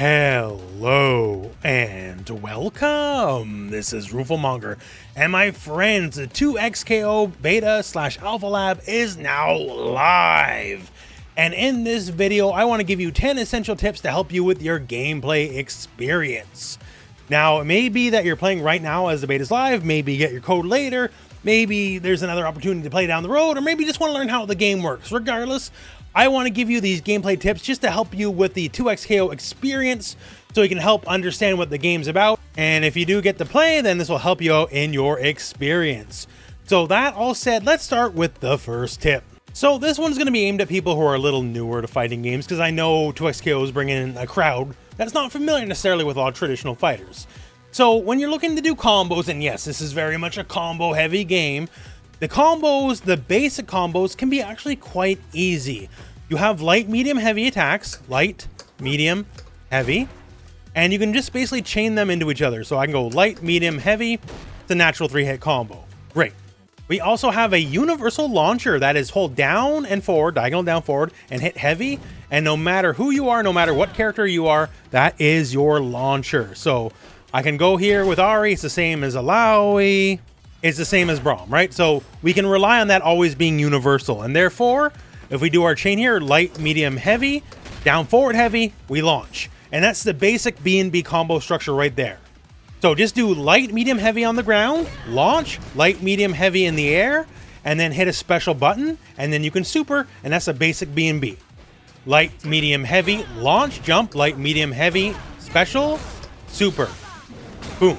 Hello and welcome. This is rooflemonger, and my friends, the 2XKO beta / alpha lab is now live. And in this video, I want to give you 10 essential tips to help you with your gameplay experience. Now, it may be that you're playing right now as the beta's live, maybe you get your code later, maybe there's another opportunity to play down the road, or maybe you just want to learn how the game works. Regardless, I want to give you these gameplay tips just to help you with the 2XKO experience so you can help understand what the game's about. And if you do get to play, then this will help you out in your experience. So that all said, let's start with the first tip. So this one's going to be aimed at people who are a little newer to fighting games, because I know 2XKO is bringing in a crowd that's not familiar necessarily with a lot of traditional fighters. So when you're looking to do combos, and yes, this is very much a combo heavy game, the combos, the basic combos, can be actually quite easy. You have light, medium, heavy attacks, light, medium, heavy, and you can just basically chain them into each other. So I can go light, medium, heavy. It's a natural 3-hit combo. Great. We also have a universal launcher that is hold down and forward, diagonal down forward, and hit heavy. And no matter who you are, no matter what character you are, that is your launcher. So I can go here with Parry. It's the same as Alawi. It's the same as Braum, right? So we can rely on that always being universal. And therefore, if we do our chain here, light, medium, heavy, down, forward, heavy, we launch. And that's the basic B&B combo structure right there. So just do light, medium, heavy on the ground, launch, light, medium, heavy in the air, and then hit a special button, and then you can super, and that's a basic B&B. Light, medium, heavy, launch, jump, light, medium, heavy, special, super. Boom.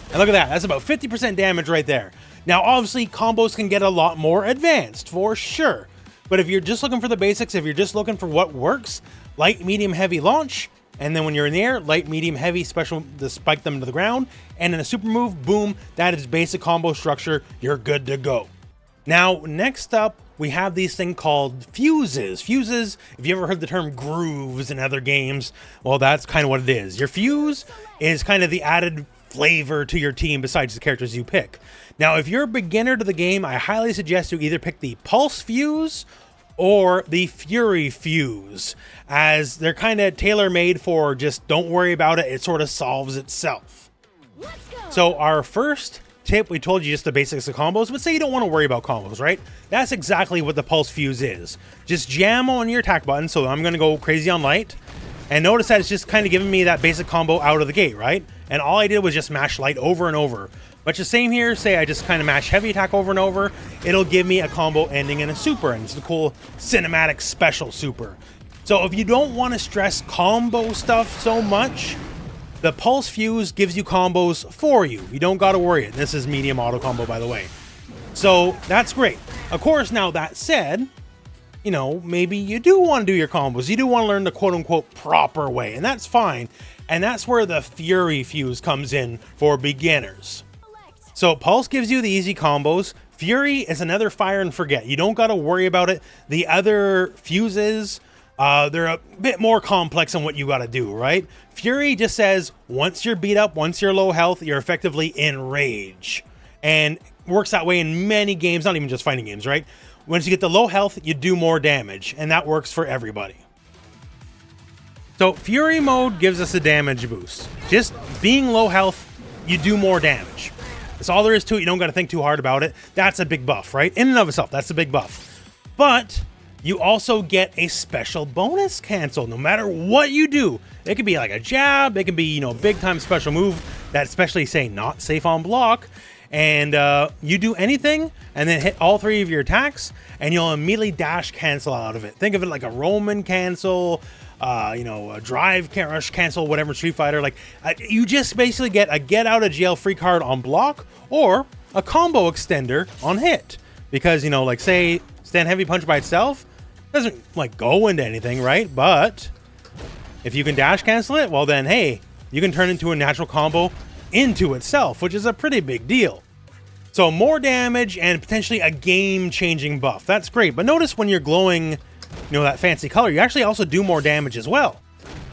And look at that, that's about 50% damage right there. Now, obviously, combos can get a lot more advanced, for sure. But if you're just looking for the basics, if you're just looking for what works, light, medium, heavy, launch, and then when you're in the air, light, medium, heavy, special to spike them to the ground, and in a super move, boom, that is basic combo structure, you're good to go. Now, next up, we have these thing called fuses. Fuses, if you ever heard the term grooves in other games, well, that's kind of what it is. Your fuse is kind of the added flavor to your team besides the characters you pick. Now, if you're a beginner to the game, I highly suggest you either pick the Pulse Fuse or the Fury Fuse, as they're kind of tailor-made for just don't worry about it, it sort of solves itself. So our first tip, we told you just the basics of combos, but say you don't want to worry about combos, right? That's exactly what the Pulse Fuse is. Just jam on your attack button, so I'm going to go crazy on light, and notice that it's just kind of giving me that basic combo out of the gate, right? And all I did was just mash light over and over. But the same here, say I just kind of mash heavy attack over and over, it'll give me a combo ending in a super, and it's a cool cinematic special super. So if you don't want to stress combo stuff so much, the Pulse Fuse gives you combos for you. You don't got to worry it. This is medium auto combo, by the way. So that's great. Of course, now that said, you know, maybe you do want to do your combos. You do want to learn the quote-unquote proper way, and that's fine. And that's where the Fury Fuse comes in for beginners. So Pulse gives you the easy combos. Fury is another fire and forget. You don't got to worry about it. The other fuses, they're a bit more complex on what you got to do, right? Fury just says once you're beat up, once you're low health, you're effectively in rage. And works that way in many games, not even just fighting games, right? Once you get the low health, you do more damage, and that works for everybody. So Fury mode gives us a damage boost. Just being low health, you do more damage. That's all there is to it. You don't got to think too hard about it. That's a big buff, right? In and of itself, that's a big buff. But you also get a special bonus cancel no matter what you do. It could be like a jab. It can be, you know, big time special move that's especially, say, not safe on block. And you do anything and then hit all three of your attacks and you'll immediately dash cancel out of it. Think of it like a Roman cancel, you know, a drive rush cancel, whatever, Street Fighter. Like you just basically get a get out of jail free card on block or a combo extender on hit. Because, you know, like say stand heavy punch by itself doesn't like go into anything, right? But if you can dash cancel it, well then, hey, you can turn into a natural combo into itself, which is a pretty big deal. So more damage and potentially a game-changing buff. That's great. But notice when you're glowing, you know, that fancy color, you actually also do more damage as well.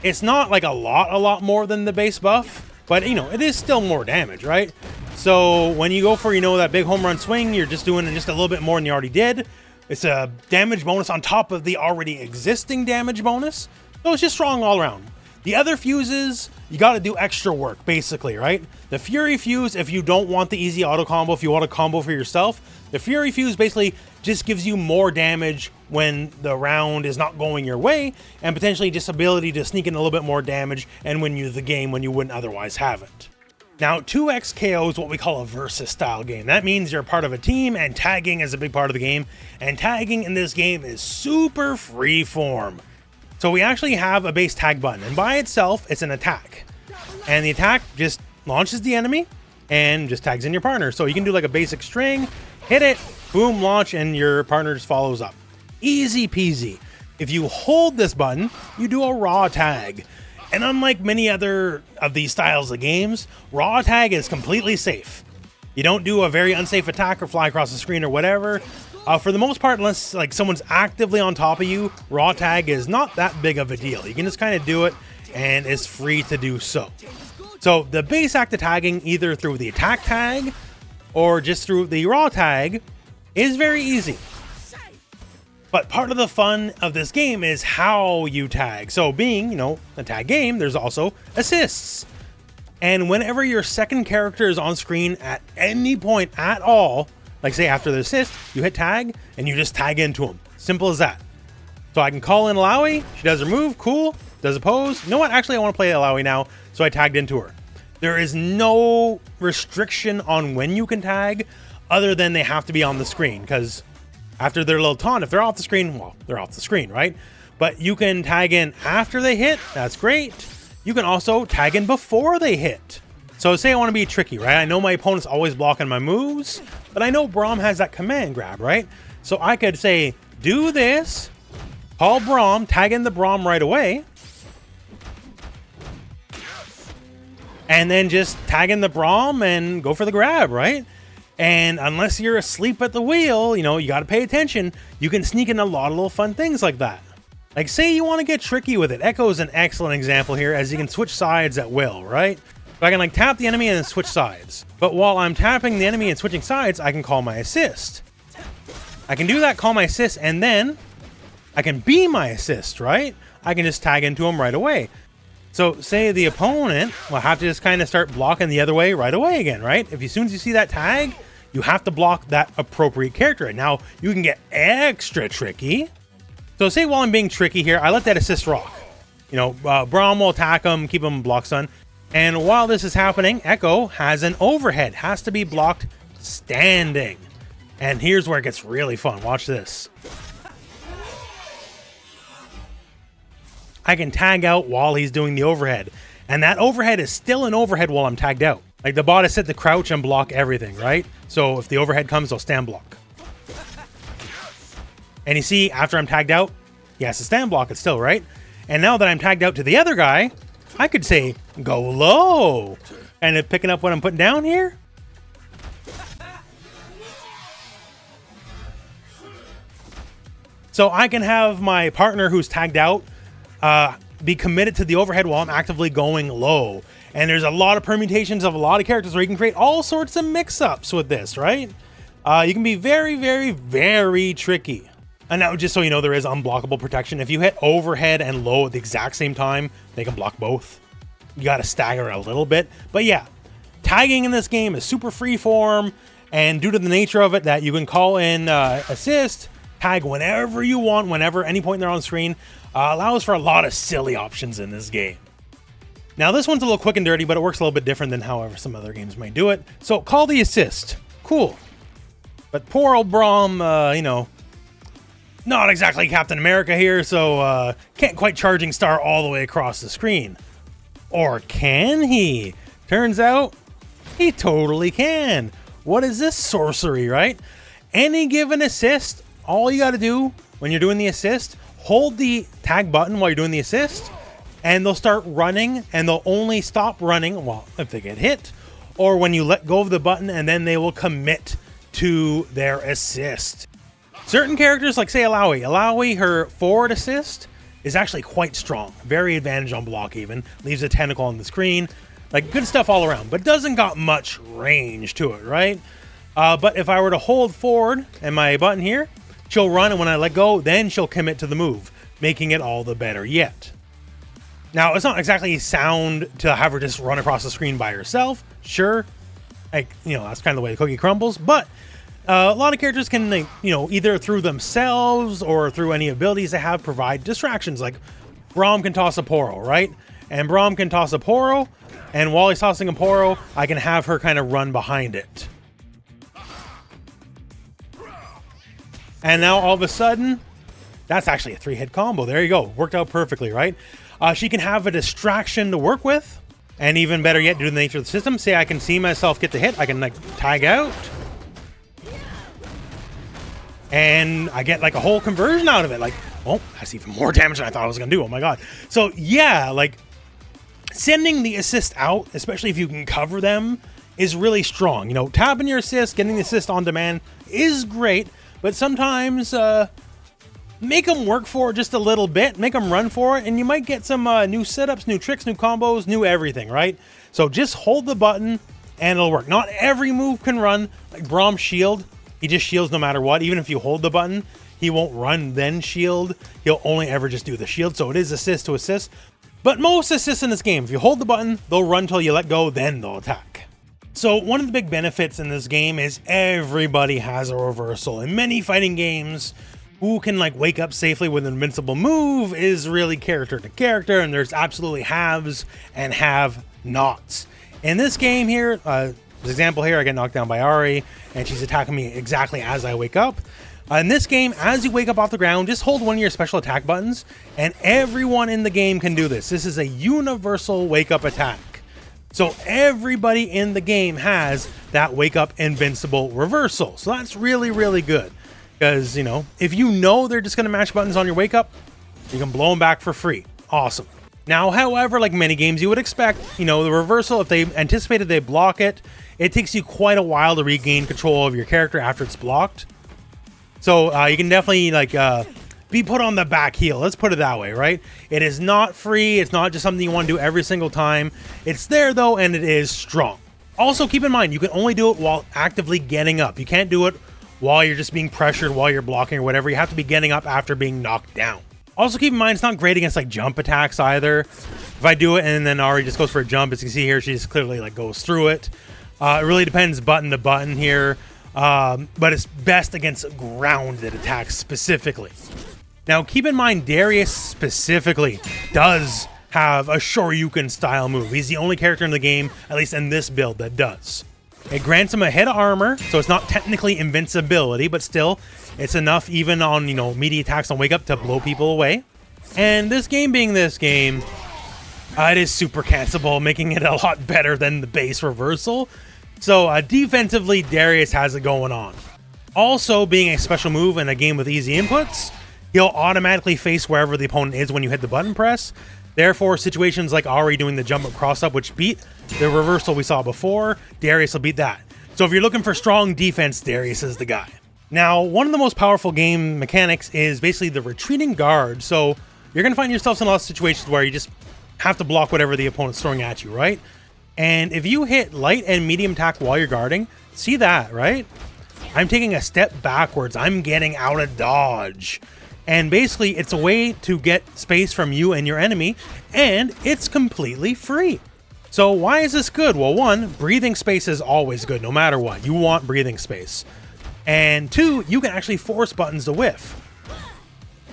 It's not like a lot more than the base buff, but, you know, it is still more damage, right? So when you go for, you know, that big home run swing, you're just doing just a little bit more than you already did. It's a damage bonus on top of the already existing damage bonus. So it's just strong all around. The other fuses, you got to do extra work, basically, right? The Fury fuse, if you don't want the easy auto combo, if you want a combo for yourself, the Fury fuse basically just gives you more damage when the round is not going your way, and potentially just ability to sneak in a little bit more damage and win you the game when you wouldn't otherwise have it. Now, 2x KO is what we call a versus style game. That means you're part of a team, and tagging is a big part of the game, and tagging in this game is super freeform. So we actually have a base tag button, and by itself, it's an attack. And the attack just launches the enemy and just tags in your partner. So you can do like a basic string, hit it, boom, launch, and your partner just follows up. Easy peasy. If you hold this button, you do a raw tag. And unlike many other of these styles of games, raw tag is completely safe. You don't do a very unsafe attack or fly across the screen or whatever. For the most part, unless like someone's actively on top of you, raw tag is not that big of a deal. You can just kind of do it, and it's free to do so. So the base act of tagging, either through the attack tag or just through the raw tag, is very easy. But part of the fun of this game is how you tag. So being, a tag game, there's also assists. And whenever your second character is on screen at any point at all, like say after the assist, you hit tag and you just tag into him. Simple as that. So I can call in Alawi, she does her move, cool, does a pose. You know what, actually I want to play Alawi now, so I tagged into her. There is no restriction on when you can tag other than they have to be on the screen, because after their little taunt, if they're off the screen, well, they're off the screen, right? But you can tag in after they hit, that's great. You can also tag in before they hit. So say I want to be tricky, right? I know my opponent's always blocking my moves, but I know Braum has that command grab, right? So I could say, do this, call Braum, tag in the Braum right away, and then just tag in the Braum and go for the grab, right? And unless you're asleep at the wheel, you got to pay attention. You can sneak in a lot of little fun things like that. Like say you want to get tricky with it. Echo is an excellent example here, as you can switch sides at will, right? So I can tap the enemy and then switch sides. But while I'm tapping the enemy and switching sides, I can call my assist. I can do that, call my assist, and then I can be my assist, right? I can just tag into him right away. So say the opponent will have to just kind of start blocking the other way right away again, right? If as soon as you see that tag, you have to block that appropriate character. Now you can get extra tricky. So say while I'm being tricky here, I let that assist rock. Braum will attack him, keep him block stun. And while this is happening, Echo has an overhead, has to be blocked standing. And here's where it gets really fun. Watch this. I can tag out while he's doing the overhead. And that overhead is still an overhead while I'm tagged out. Like the bot is set to crouch and block everything, right? So if the overhead comes, they'll stand block. And you see, after I'm tagged out, he has to stand block it still, right? And now that I'm tagged out to the other guy, I could say, go low. And if picking up what I'm putting down here. So I can have my partner who's tagged out be committed to the overhead while I'm actively going low. And there's a lot of permutations of a lot of characters where you can create all sorts of mix-ups with this, right? You can be very, very, very tricky. And now, just so you know, there is unblockable protection. If you hit overhead and low at the exact same time, they can block both. You got to stagger a little bit. But yeah, tagging in this game is super freeform. And due to the nature of it, that you can call in assist, tag whenever you want, whenever, any point they're on screen, allows for a lot of silly options in this game. Now, this one's a little quick and dirty, but it works a little bit different than however some other games might do it. So call the assist. Cool. But poor old Braum, not exactly Captain America here, so can't quite charging star all the way across the screen. Or can he? Turns out he totally can. What is this sorcery, right? Any given assist, all you got to do when you're doing the assist, hold the tag button while you're doing the assist, and they'll start running, and they'll only stop running, well, if they get hit, or when you let go of the button, and then they will commit to their assist. Certain characters, like say Alawi, her forward assist is actually quite strong. Very advantage on block even. Leaves a tentacle on the screen. Like, good stuff all around, but doesn't got much range to it, right? But if I were to hold forward and my button here, she'll run, and when I let go, then she'll commit to the move, making it all the better yet. Now, it's not exactly sound to have her just run across the screen by herself. Sure, like, you know, that's kind of the way the cookie crumbles. But a lot of characters can, like, you know, either through themselves or through any abilities they have, provide distractions. Like, Braum can toss a Poro, right? And Braum can toss a Poro, and while he's tossing a Poro, I can have her kind of run behind it. And now, all of a sudden, that's actually a 3-hit combo. There you go. Worked out perfectly, right? She can have a distraction to work with. And even better yet, due to the nature of the system, say I can see myself get the hit. I can, like, tag out. And I get, like, a whole conversion out of it. Like, oh, that's even more damage than I thought I was going to do. Oh, my God. So, yeah, like, sending the assist out, especially if you can cover them, is really strong. You know, tapping your assist, getting the assist on demand is great. But sometimes, make them work for it just a little bit, make them run for it, and you might get some new setups, new tricks, new combos, new everything, right? So just hold the button and it'll work. Not every move can run. Like Braum's shield, he just shields no matter what. Even if you hold the button, he won't run then shield. He'll only ever just do the shield, so it is assist to assist. But most assists in this game, if you hold the button, they'll run till you let go, then they'll attack. So one of the big benefits in this game is everybody has a reversal. In many fighting games, who can, like, wake up safely with an invincible move is really character to character, and there's absolutely haves and have-nots. In this game here, for example here, I get knocked down by Parry, and she's attacking me exactly as I wake up. In this game, as you wake up off the ground, just hold one of your special attack buttons, and everyone in the game can do this. This is a universal wake-up attack. So everybody in the game has that wake-up invincible reversal. So that's really, really good. Because, you know, if you know they're just going to mash buttons on your wake up, you can blow them back for free. Awesome. Now, however, like many games you would expect, you know, the reversal, if they anticipated they block it, it takes you quite a while to regain control of your character after it's blocked. So you can definitely, like, be put on the back heel. Let's put it that way, right? It is not free. It's not just something you want to do every single time. It's there, though, and it is strong. Also, keep in mind, you can only do it while actively getting up. You can't do it while you're just being pressured, while you're blocking or whatever. You have to be getting up after being knocked down. Also keep in mind, it's not great against like jump attacks either. If I do it and then Ari just goes for a jump, as you can see here, she just clearly like goes through it. It really depends button to button here, but it's best against grounded attacks specifically. Now keep in mind, Darius specifically does have a Shoryuken style move. He's the only character in the game, at least in this build, that does. It grants him a hit of armor, so it's not technically invincibility, but still, it's enough even on, you know, meaty attacks on Wake Up to blow people away. And this game being this game, it is super cancelable, making it a lot better than the base reversal. So defensively, Darius has it going on. Also, being a special move in a game with easy inputs, he'll automatically face wherever the opponent is when you hit the button press. Therefore, situations like Ari doing the jump up cross up, which beat the reversal we saw before, Darius will beat that. So if you're looking for strong defense, Darius is the guy. Now, one of the most powerful game mechanics is basically the retreating guard. So you're going to find yourself in a lot of situations where you just have to block whatever the opponent's throwing at you, right? And if you hit light and medium attack while you're guarding, see that, right? I'm taking a step backwards. I'm getting out of dodge. And basically, it's a way to get space from you and your enemy, and it's completely free. So why is this good? Well, one, breathing space is always good, no matter what. You want breathing space. And two, you can actually force buttons to whiff.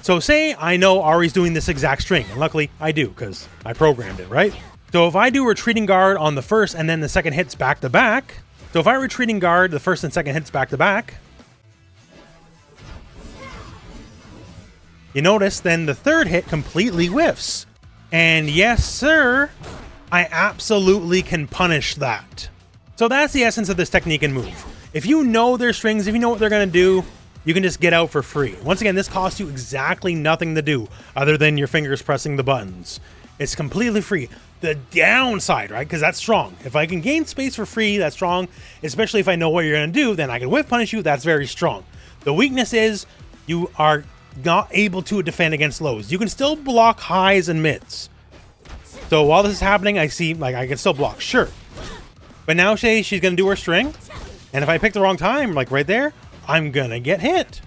So say I know Ari's doing this exact string, and luckily I do, because I programmed it, right? So if I do retreating guard on the first and then the second hits back to back, so if I retreating guard, the first and second hits back to back, you notice then the third hit completely whiffs. And yes, sir, I absolutely can punish that. So that's the essence of this technique and move. If you know their strings, if you know what they're going to do, you can just get out for free. Once again, this costs you exactly nothing to do other than your fingers pressing the buttons. It's completely free. The downside, right, because that's strong. If I can gain space for free, that's strong. Especially if I know what you're going to do, then I can whiff punish you. That's very strong. The weakness is you are not able to defend against lows. You can still block highs and mids. So while this is happening, I see, like, I can still block, sure. But now say she's going to do her string, and if I pick the wrong time, like right there, I'm going to get hit.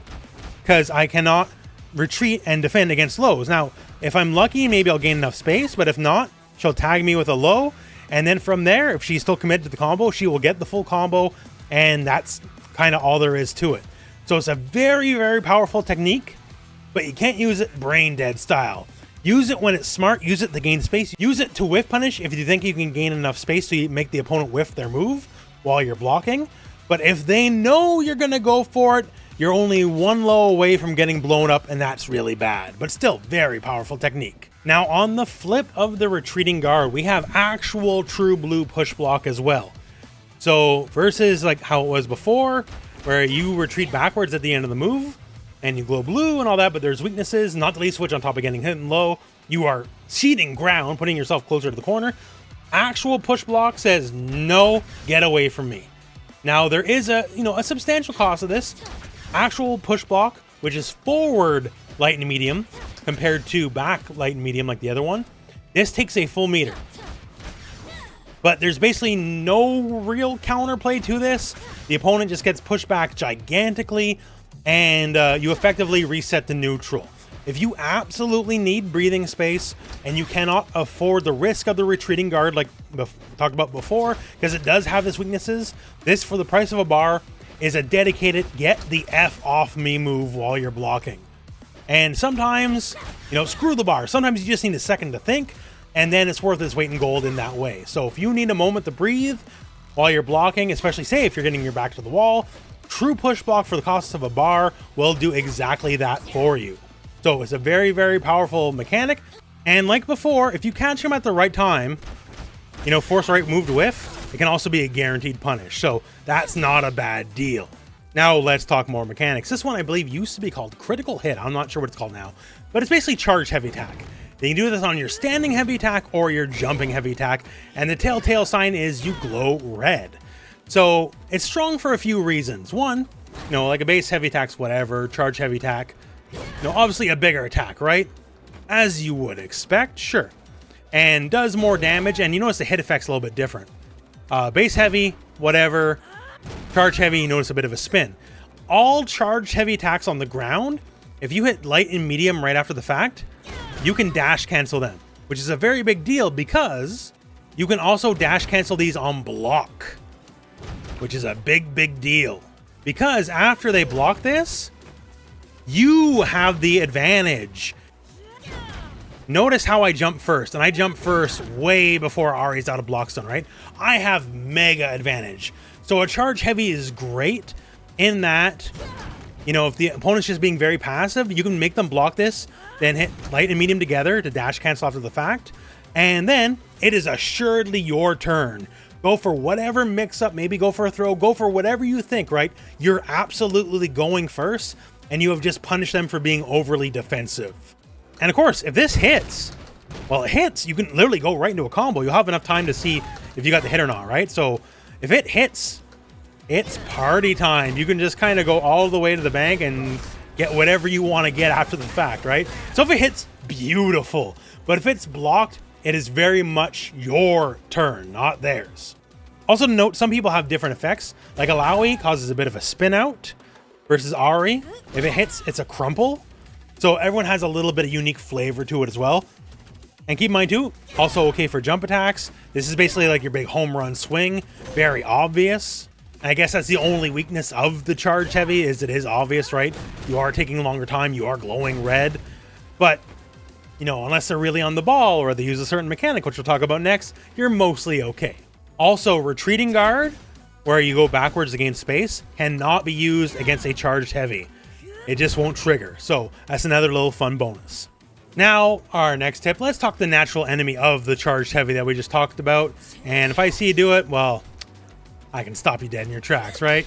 Because I cannot retreat and defend against lows. Now, if I'm lucky, maybe I'll gain enough space, but if not, she'll tag me with a low, and then from there, if she's still committed to the combo, she will get the full combo, and that's kind of all there is to it. So it's a very, very powerful technique, but you can't use it brain dead style. Use it when it's smart, use it to gain space, use it to whiff punish if you think you can gain enough space to make the opponent whiff their move while you're blocking. But if they know you're going to go for it, you're only one low away from getting blown up, and that's really bad, but still very powerful technique. Now, on the flip of the retreating guard, we have actual true blue push block as well. So versus like how it was before, where you retreat backwards at the end of the move, and you glow blue and all that, but there's weaknesses, not the least of which on top of getting hit and low, you are ceding ground, putting yourself closer to the corner. Actual push block says, no, get away from me. Now, there is a substantial cost of this. Actual push block, which is forward light and medium compared to back light and medium like the other one, this takes a full meter. But there's basically no real counterplay to this. The opponent just gets pushed back gigantically, and you effectively reset to neutral. If you absolutely need breathing space and you cannot afford the risk of the retreating guard like talked about before, because it does have its weaknesses, this for the price of a bar is a dedicated get the F off me move while you're blocking. And sometimes, screw the bar. Sometimes you just need a second to think, and then it's worth its weight in gold in that way. So if you need a moment to breathe while you're blocking, especially say if you're getting your back to the wall, true push block for the cost of a bar will do exactly that for you. So it's a very, very powerful mechanic. And like before, if you catch him at the right time, force the right move to whiff, it can also be a guaranteed punish. So that's not a bad deal. Now let's talk more mechanics. This one I believe used to be called critical hit. I'm not sure what it's called now, but it's basically charge heavy attack. Then you do this on your standing heavy attack or your jumping heavy attack. And the telltale sign is you glow red. So it's strong for a few reasons. One, like a base heavy attack's whatever, charge heavy attack, obviously a bigger attack, right? As you would expect, sure. And does more damage, and you notice the hit effect's a little bit different. Base heavy, whatever. Charge heavy, you notice a bit of a spin. All charge heavy attacks on the ground, if you hit light and medium right after the fact, you can dash cancel them, which is a very big deal because you can also dash cancel these on block, which is a big, big deal. Because after they block this, you have the advantage. Notice how I jump first, and I jump first way before Ari's out of block zone, right? I have mega advantage. So a charge heavy is great in that, if the opponent's just being very passive, you can make them block this, then hit light and medium together to dash cancel after the fact, and then it is assuredly your turn. Go for whatever mix up, maybe go for a throw, go for whatever you think, right? You're absolutely going first, and you have just punished them for being overly defensive. And of course, if this hits, well, it hits, you can literally go right into a combo. You'll have enough time to see if you got the hit or not, right? So if it hits, it's party time. You can just kind of go all the way to the bank and get whatever you want to get after the fact, right? So if it hits, beautiful. But if it's blocked, it is very much your turn, not theirs. Also to note, some people have different effects. Like Alawi causes a bit of a spin out versus Ari. If it hits, it's a crumple. So everyone has a little bit of unique flavor to it as well. And keep in mind too, also okay for jump attacks. This is basically like your big home run swing. Very obvious. And I guess that's the only weakness of the charge heavy is it is obvious, right? You are taking a longer time. You are glowing red. But, unless they're really on the ball or they use a certain mechanic, which we'll talk about next, you're mostly okay. Also, retreating guard, where you go backwards to gain space, cannot be used against a charged heavy. It just won't trigger. So that's another little fun bonus. Now, our next tip, let's talk the natural enemy of the charged heavy that we just talked about. And if I see you do it, well, I can stop you dead in your tracks, right?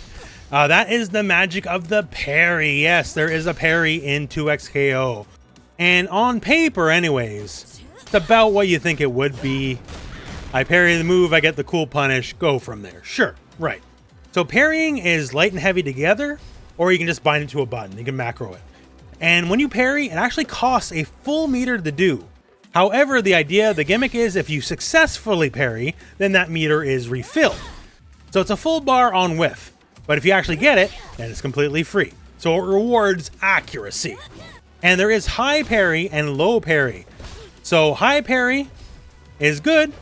That is the magic of the parry. Yes, there is a parry in 2XKO. And on paper, anyways, it's about what you think it would be. I parry the move, I get the cool punish, go from there. Sure, right. So parrying is light and heavy together, or you can just bind it to a button. You can macro it. And when you parry, it actually costs a full meter to do. However, the gimmick is if you successfully parry, then that meter is refilled. So it's a full bar on whiff. But if you actually get it, then it's completely free. So it rewards accuracy. And there is high parry and low parry. So high parry is good,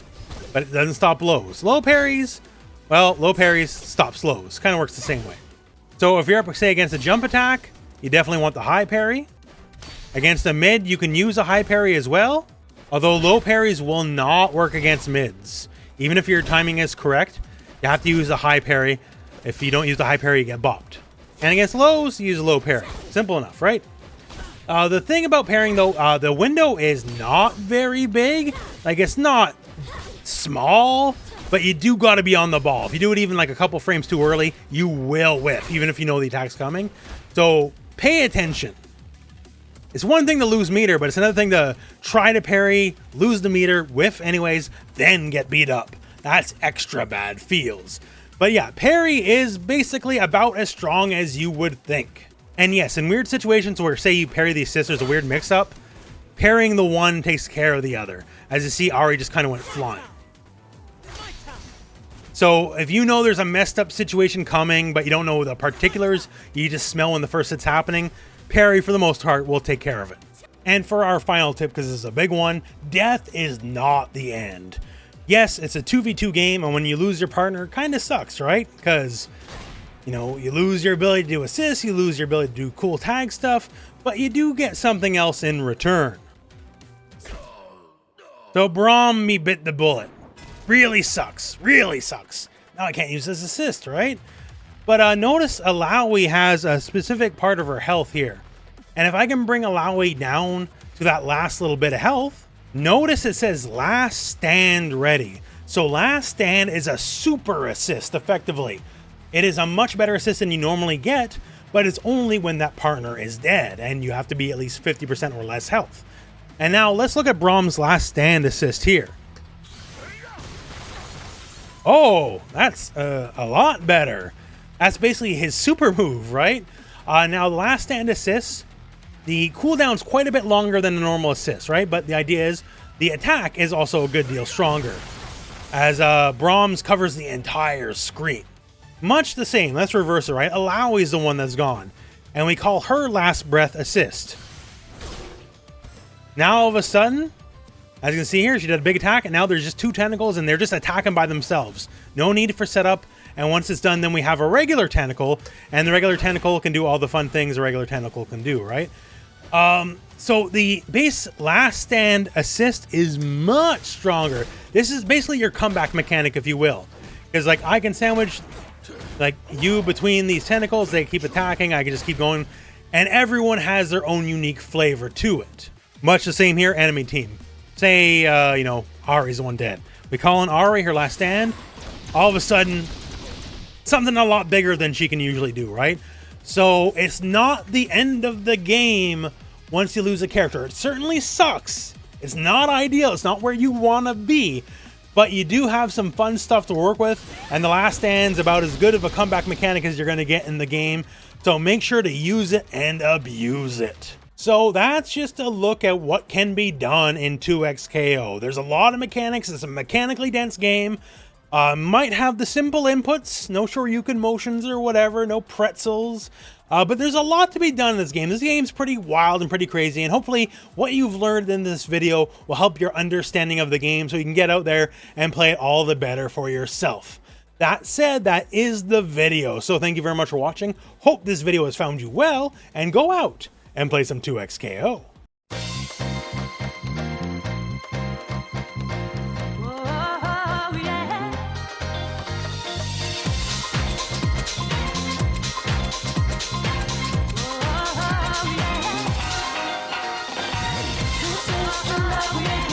but it doesn't stop lows. Low parries, well, low parries stops lows. Kind of works the same way. So if you're up, say, against a jump attack, you definitely want the high parry. Against a mid, you can use a high parry as well. Although low parries will not work against mids. Even if your timing is correct, you have to use a high parry. If you don't use the high parry, you get bopped. And against lows, you use a low parry. Simple enough, right? The thing about parrying, though, the window is not very big. Like, it's not small, but you do got to be on the ball. If you do it even like a couple frames too early, you will whiff, even if you know the attack's coming. So pay attention. It's one thing to lose meter, but it's another thing to try to parry, lose the meter, whiff anyways, then get beat up. That's extra bad feels. But yeah, parry is basically about as strong as you would think. And yes, in weird situations where, say, you parry the assist, there's a weird mix-up, parrying the one takes care of the other. As you see, Ari just kind of went flying. So if you know there's a messed up situation coming, but you don't know the particulars, you just smell when the first hit's happening, parry, for the most part, will take care of it. And for our final tip, because this is a big one, death is not the end. Yes, it's a 2v2 game, and when you lose your partner, it kind of sucks, right? Because, you know, you lose your ability to do assists, you lose your ability to do cool tag stuff, but you do get something else in return. So Braum, me bit the bullet. Really sucks. Really sucks. Now I can't use this assist, right? But notice Alawi has a specific part of her health here. And if I can bring Alawi down to that last little bit of health, notice it says last stand ready. So last stand is a super assist, effectively. It is a much better assist than you normally get, but it's only when that partner is dead and you have to be at least 50% or less health. And now let's look at Braum's last stand assist here. Oh, that's a lot better. That's basically his super move, right? Now, the last stand assist, the cooldown's quite a bit longer than the normal assist, right? But the idea is the attack is also a good deal stronger, as Braum's covers the entire screen. Much the same. Let's reverse it, right? Alawi's the one that's gone, and we call her last breath assist. Now, all of a sudden, as you can see here, she did a big attack, and now there's just two tentacles, and they're just attacking by themselves. No need for setup, and once it's done, then we have a regular tentacle, and the regular tentacle can do all the fun things a regular tentacle can do, right? So the base last stand assist is much stronger. This is basically your comeback mechanic, if you will. Because, like, I can sandwich, like, you between these tentacles, they keep attacking, I can just keep going, and everyone has their own unique flavor to it. Much the same here, enemy team. Say, you know, Ari's the one dead. We call on Ari, her last stand. All of a sudden, something a lot bigger than she can usually do, right? So it's not the end of the game once you lose a character. It certainly sucks. It's not ideal. It's not where you want to be. But you do have some fun stuff to work with. And the last stand's about as good of a comeback mechanic as you're going to get in the game. So make sure to use it and abuse it. So that's just a look at what can be done in 2XKO. There's a lot of mechanics. It's a mechanically dense game. Might have the simple inputs, no Shoryuken motions or whatever, no pretzels. But there's a lot to be done in this game. This game's pretty wild and pretty crazy, and hopefully what you've learned in this video will help your understanding of the game so you can get out there and play it all the better for yourself. That said, that is the video. So thank you very much for watching. Hope this video has found you well, and go out and play some 2XKO. Love me.